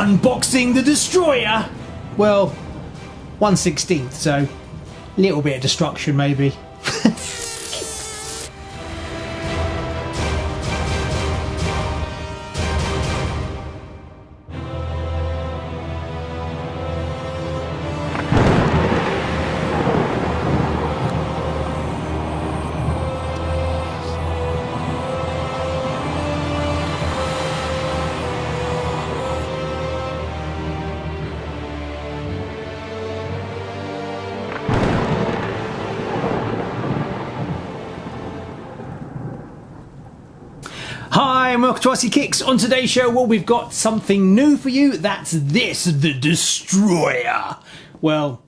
unboxing the Destroyer. Well, 1/16, so a little bit of destruction maybe. Hi and welcome to Icy Kicks. On today's show, well, we've got something new for you. That's this, the Destroyer. Well,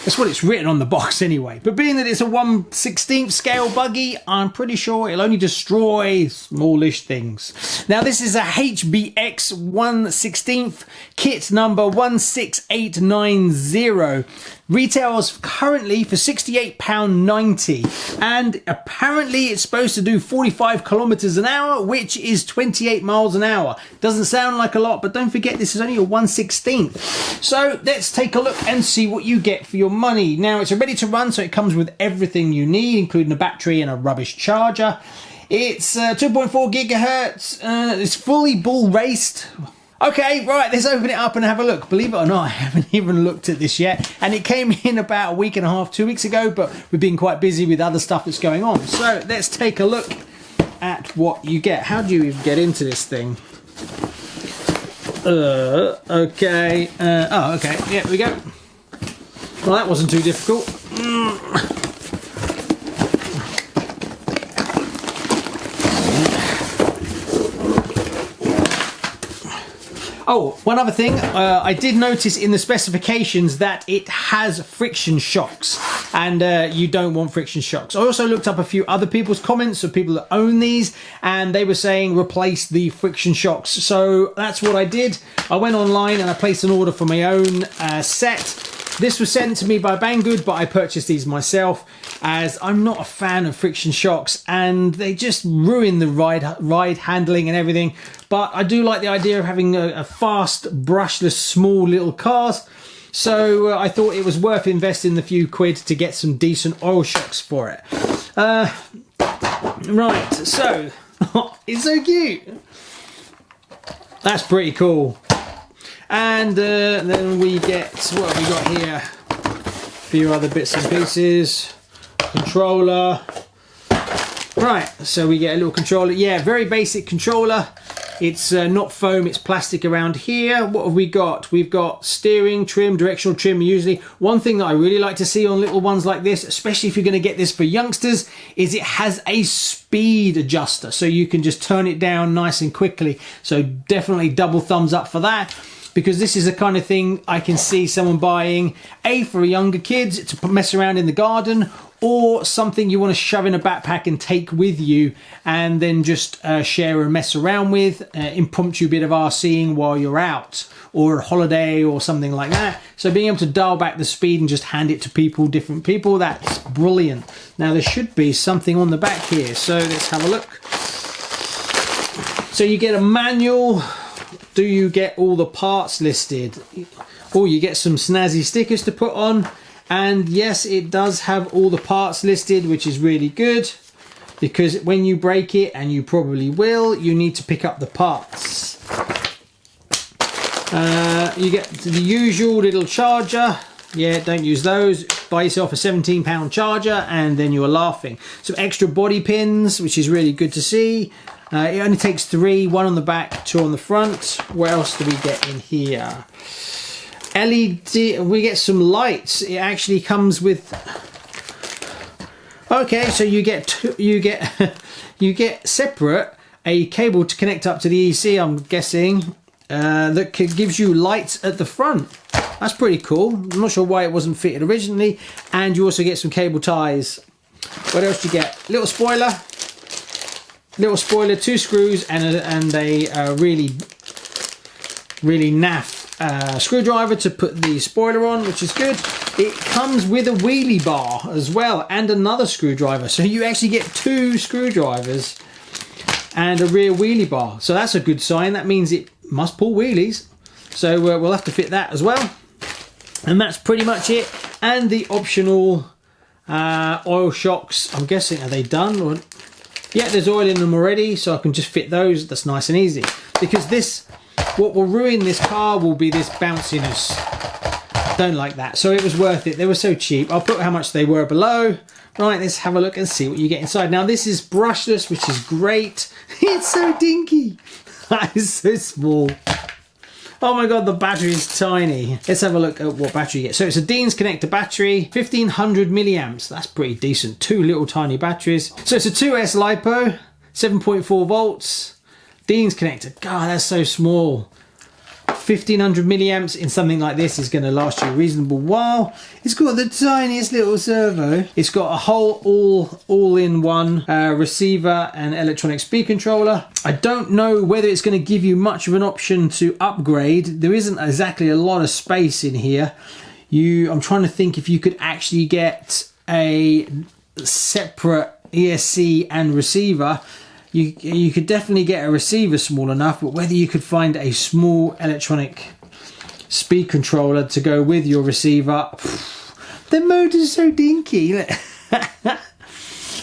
that's what it's written on the box anyway. But being that it's a 1/16 scale buggy, I'm pretty sure it'll only destroy smallish things. Now, this is a HBX 1/16 kit number 16890. Retails currently for £68.90, and apparently it's supposed to do 45 kilometers an hour, which is 28 miles an hour. Doesn't sound like a lot, but don't forget this is only a 1/16. So let's take a look and see what you get for your money. Now, it's ready to run, so it comes with everything you need, including a battery and a rubbish charger. It's 2.4 gigahertz. It's fully bull raced. Okay, right, let's open it up and have a look. Believe it or not, I haven't even looked at this yet. And it came in about a week and a half, 2 weeks ago, but we've been quite busy with other stuff that's going on. So let's take a look at what you get. How do you even get into this thing? Okay. Oh, okay. Yeah, we go. Well, that wasn't too difficult. Oh, one other thing, I did notice in the specifications that it has friction shocks, and you don't want friction shocks. I also looked up a few other people's comments of people that own these, and they were saying replace the friction shocks. So that's what I did. I went online and I placed an order for my own set. This was sent to me by Banggood, but I purchased these myself as I'm not a fan of friction shocks and they just ruin the ride handling and everything. But I do like the idea of having a fast, brushless, small little cars. So I thought it was worth investing the few quid to get some decent oil shocks for it. Right, so it's so cute. That's pretty cool. And then we get, what have we got here? A few other bits and pieces. Controller. Right, so we get a little controller. Yeah, very basic controller. It's not foam, it's plastic around here. What have we got? We've got steering, trim, directional trim usually. One thing that I really like to see on little ones like this, especially if you're going to get this for youngsters, is it has a speed adjuster. So you can just turn it down nice and quickly. So definitely double thumbs up for that. Because this is the kind of thing I can see someone buying, A, for younger kids to mess around in the garden, or something you want to shove in a backpack and take with you and then just share and mess around with, impromptu bit of RCing while you're out, or a holiday or something like that. So being able to dial back the speed and just hand it to people, different people, that's brilliant. Now there should be something on the back here, so let's have a look. So you get a manual. Do you get all the parts listed? Or you get some snazzy stickers to put on. And yes, it does have all the parts listed, which is really good. Because when you break it, and you probably will, you need to pick up the parts. You get the usual little charger. Yeah, don't use those. Buy yourself a £17 charger and then you're laughing. Some extra body pins, which is really good to see. It only takes 3, 1 on the back, 2 on the front. What else do we get in here? LED, we get some lights. It actually comes with... Okay, so you get separate a cable to connect up to the EC, I'm guessing, that gives you lights at the front. That's pretty cool. I'm not sure why it wasn't fitted originally. And you also get some cable ties. What else do you get? Little spoiler, 2 screws, and a really naff screwdriver to put the spoiler on, which is good. It comes with a wheelie bar as well and another screwdriver, so you actually get 2 screwdrivers and a rear wheelie bar, so that's a good sign. That means it must pull wheelies. So we'll have to fit that as well. And that's pretty much it. And the optional oil shocks, I'm guessing, are they done? Or, yeah, there's oil in them already, so I can just fit those. That's nice and easy. Because this, what will ruin this car will be this bounciness. Don't like that. So it was worth it. They were so cheap. I'll put how much they were below. Right, let's have a look and see what you get inside. Now this is brushless, which is great. It's so dinky. That is so small. Oh my god, the battery is tiny. Let's have a look at what battery you get. So it's a Dean's connector battery, 1500 milliamps. That's pretty decent. Two little tiny batteries. So it's a 2S Lipo, 7.4 volts. Dean's connector. God, that's so small. 1500 milliamps in something like this is going to last you a reasonable while. It's got the tiniest little servo. It's got a whole all-in-one receiver and electronic speed controller. I don't know whether it's going to give you much of an option to upgrade. There isn't exactly a lot of space in here. I'm trying to think if you could actually get a separate ESC and receiver. You could definitely get a receiver small enough, but whether you could find a small electronic speed controller to go with your receiver, the motor's so dinky.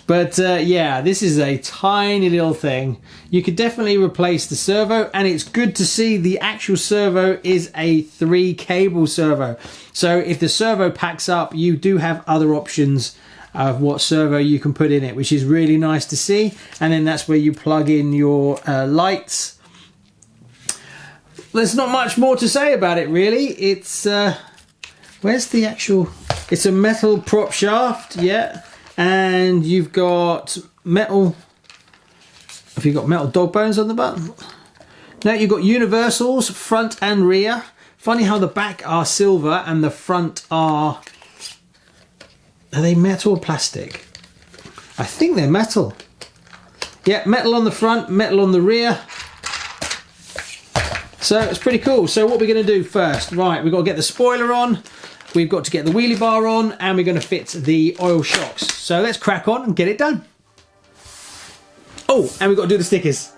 But yeah, this is a tiny little thing. You could definitely replace the servo, and it's good to see the actual servo is a 3-cable servo. So if the servo packs up, you do have other options of what servo you can put in it, which is really nice to see. And then that's where you plug in your lights. There's not much more to say about it really. It's where's the actual, it's a metal prop shaft, yeah, and you've got metal, have you got metal dog bones on the button? No, you've got universals front and rear. Funny how the back are silver and the front are they metal or plastic? I think they're metal. Yeah, metal on the front, metal on the rear. So it's pretty cool. So what we're going to do first, right, we've got to get the spoiler on, we've got to get the wheelie bar on, and we're going to fit the oil shocks. So let's crack on and get it done. Oh, and we've got to do the stickers.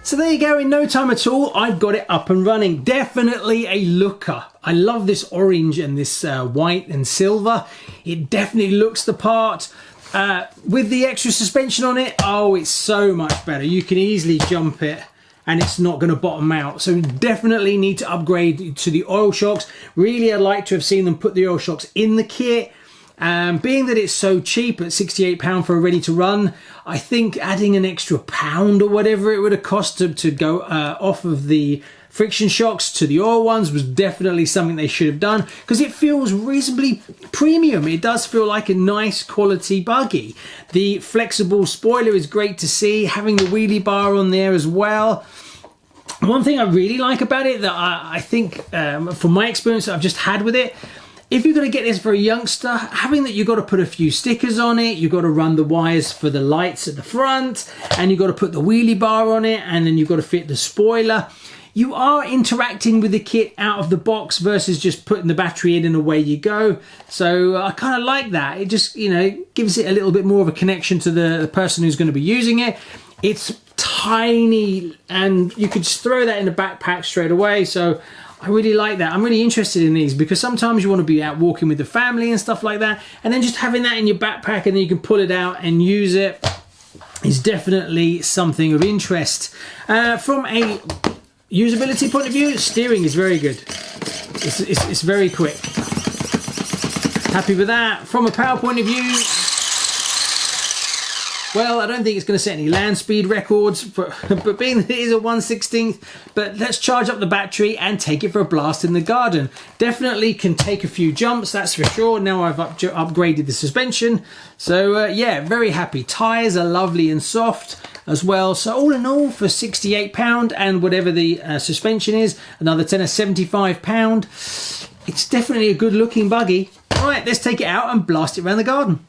So there you go, in no time at all, I've got it up and running. Definitely a looker. I love this orange and this white and silver. It definitely looks the part. With the extra suspension on it, oh, it's so much better. You can easily jump it and it's not going to bottom out. So definitely need to upgrade to the oil shocks. Really, I'd like to have seen them put the oil shocks in the kit. Being that it's so cheap at £68 for a ready to run, I think adding an extra £1 or whatever it would have cost to go off of the friction shocks to the oil ones was definitely something they should have done, because it feels reasonably premium. It does feel like a nice quality buggy. The flexible spoiler is great to see, having the wheelie bar on there as well. One thing I really like about it that I think from my experience that I've just had with it, if you're going to get this for a youngster, having that, you've got to put a few stickers on it, you've got to run the wires for the lights at the front, and you've got to put the wheelie bar on it, and then you've got to fit the spoiler. You are interacting with the kit out of the box versus just putting the battery in and away you go. So I kind of like that. It just, you know, gives it a little bit more of a connection to the person who's going to be using it. It's tiny, and you could just throw that in the backpack straight away. So I really like that. I'm really interested in these because sometimes you want to be out walking with the family and stuff like that, and then just having that in your backpack and then you can pull it out and use it is definitely something of interest. From a usability point of view, steering is very good. It's very quick. Happy with that. From a power point of view, well, I don't think it's going to set any land speed records, but being that it is a 1/16, but let's charge up the battery and take it for a blast in the garden. Definitely can take a few jumps, that's for sure. Now I've upgraded the suspension. So yeah, very happy. Tyres are lovely and soft as well. So all in all, for £68 and whatever the suspension is, another tenner, £75. It's definitely a good looking buggy. All right, let's take it out and blast it around the garden.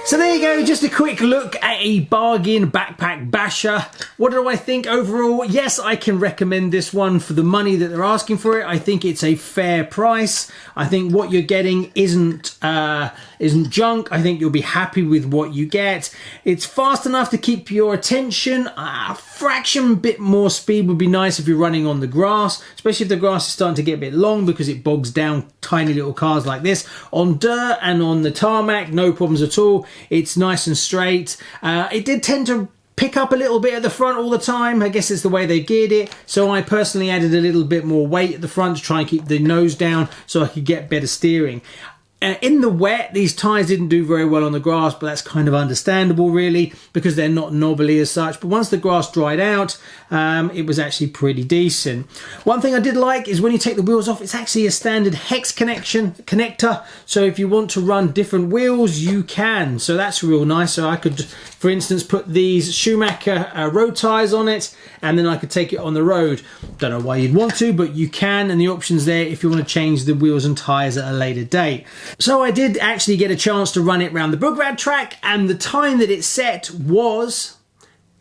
So there you go, just a quick look at a bargain backpack basher. What do I think overall? Yes, I can recommend this one for the money that they're asking for it. I think it's a fair price. I think what you're getting isn't junk. I think you'll be happy with what you get. It's fast enough to keep your attention. A fraction bit more speed would be nice if you're running on the grass, especially if the grass is starting to get a bit long because it bogs down tiny little cars like this. On dirt and on the tarmac, no problems at all. It's nice and straight. It did tend to pick up a little bit at the front all the time. I guess it's the way they geared it. So I personally added a little bit more weight at the front to try and keep the nose down so I could get better steering. In the wet, these tyres didn't do very well on the grass, but that's kind of understandable really, because they're not knobbly as such. But once the grass dried out, it was actually pretty decent. One thing I did like is when you take the wheels off, it's actually a standard hex connector. So if you want to run different wheels, you can. So that's real nice. So I could, for instance, put these Schumacher road tyres on it, and then I could take it on the road. Don't know why you'd want to, but you can, and the option's there if you want to change the wheels and tyres at a later date. So I did actually get a chance to run it around the Buggy track, and the time that it set was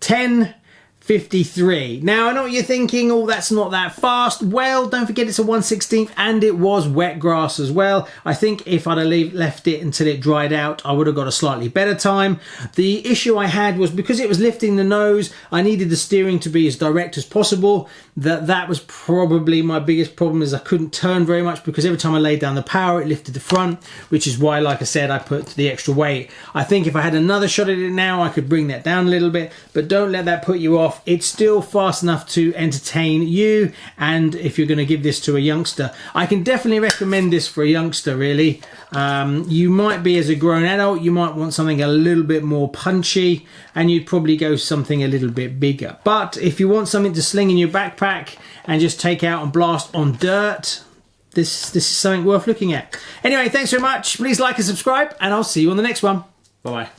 10:53. Now I know what you're thinking, oh that's not that fast. Well, don't forget it's a 1/16 and it was wet grass as well. I think if I'd have left it until it dried out, I would have got a slightly better time. The issue I had was because it was lifting the nose, I needed the steering to be as direct as possible. That was probably my biggest problem, is I couldn't turn very much because every time I laid down the power it lifted the front, which is why, like I said, I put the extra weight. I think if I had another shot at it now, I could bring that down a little bit, but don't let that put you off. It's still fast enough to entertain you, and if you're going to give this to a youngster, I can definitely recommend this for a youngster really. You might be, as a grown adult, you might want something a little bit more punchy, and you'd probably go something a little bit bigger. But if you want something to sling in your backpack and just take out and blast on dirt, this is something worth looking at. Anyway, thanks very much. Please like and subscribe, and I'll see you on the next one. Bye bye.